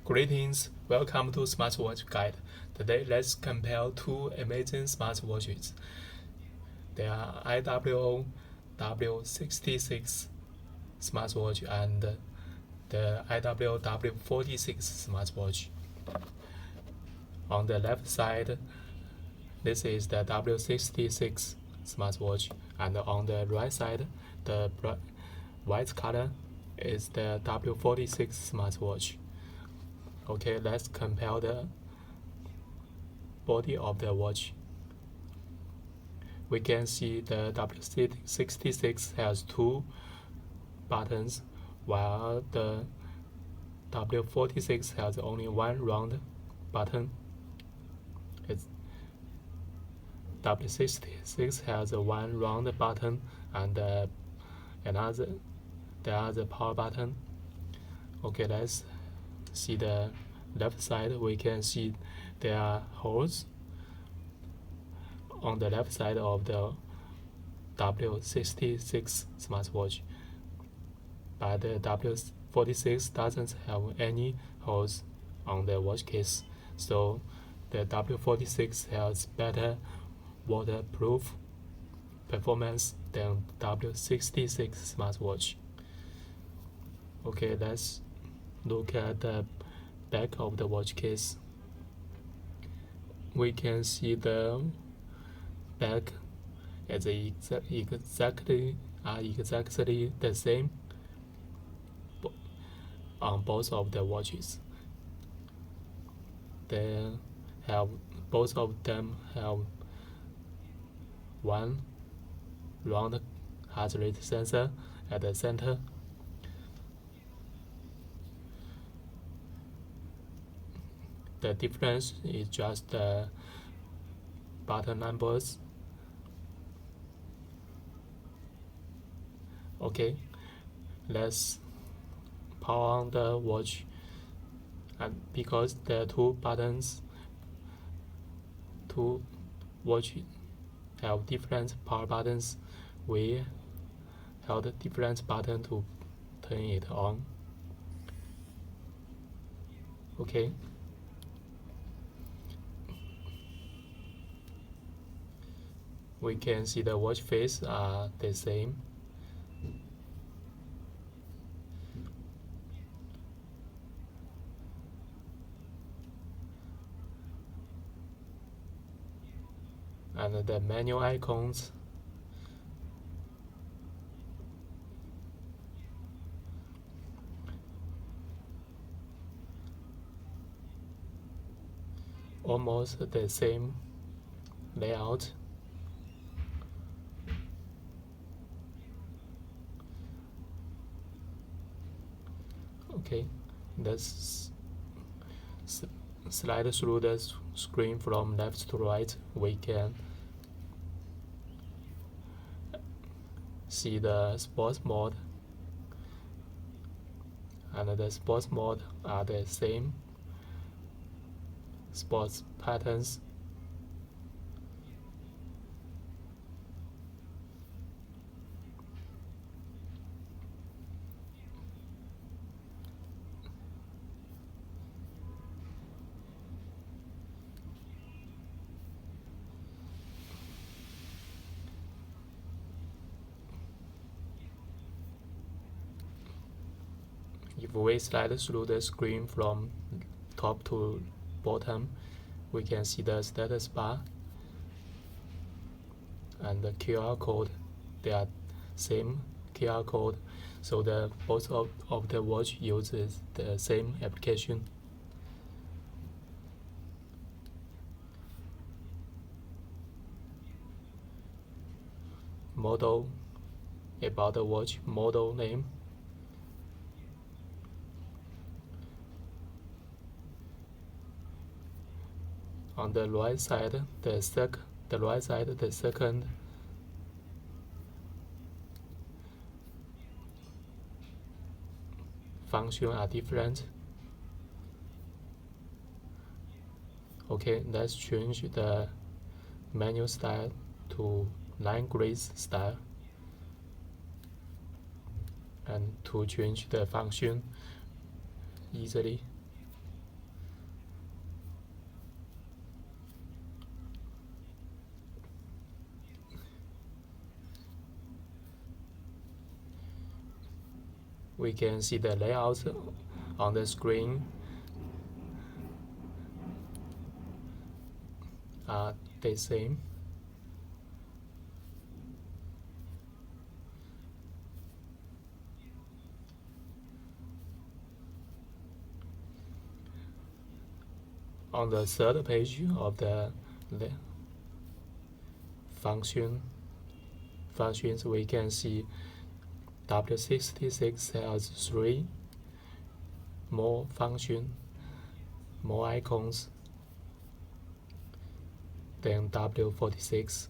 Greetings, welcome to Smartwatch Guide. Today let's compare two amazing smartwatches. They are IWO W66 smartwatch and the IWO W46 smartwatch. On the left side, this is the W66 smartwatch, and on the right side, the white color is the W46 smartwatch. Okay, let's compare the body of the watch. We can see the W66 has two buttons, while the W46 has only one round button. W66 has one round button and the other power button. Okay, let's see the left side. We can see there are holes on the left side of the W66 smartwatch, but the W46 doesn't have any holes on the watch case, so the W46 has better waterproof performance than W66 smartwatch. Okay, let's look at the back of the watch case. We can see the back is exactly the same on both of the watches. Both of them have one round heart rate sensor at the center. The difference is just the button numbers. Okay, let's power on the watch, and because the two watch have different power buttons, we held a different button to turn it on. Okay. We can see the watch face are the same. And the menu icons almost the same layout. Okay, let's slide through the screen from left to right. We can see the sports mode, and the sports mode are the same sports patterns. If we slide through the screen from top to bottom, we can see the status bar and the QR code. They are same QR code, so the both of the watch uses the same application. Model, about the watch model name. On the right side, the second function are different. Okay, let's change the menu style to line grid style, and to change the function easily. we can see the layout on the screen are the same. On the third page of the functions, we can see W66 has 3 more functions, more icons than W46.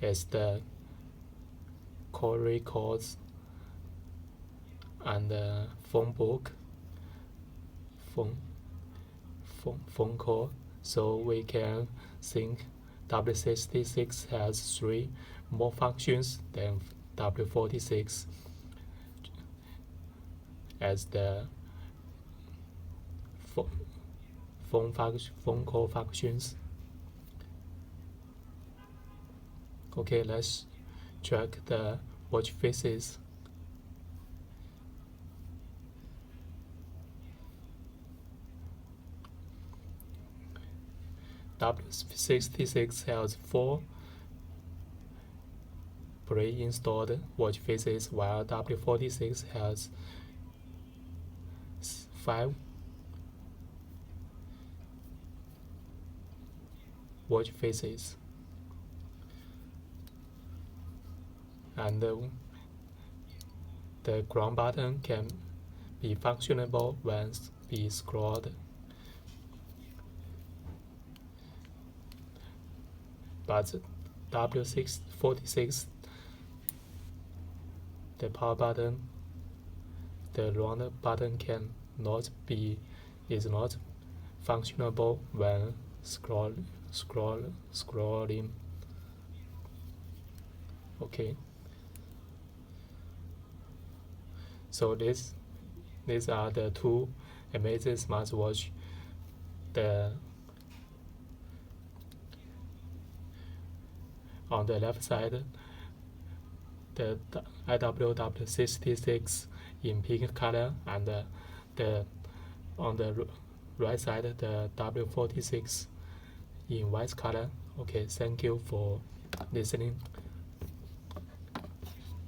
As the call records and the phone book, phone call, so we can think W66 has 3 more functions than W46 as the phone call functions. Okay, let's check the watch faces. W66 has 4 pre-installed watch faces, while W46 has 5 watch faces. And the ground button can be functionable when be scrolled. But W46, the power button, the round button is not functionable when scrolling. Okay. So these are the 2 amazing smartwatch. On the left side, the IWO66 in pink color, and on the right side, the W46 in white color. Okay, thank you for listening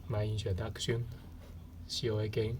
my introduction. See you again.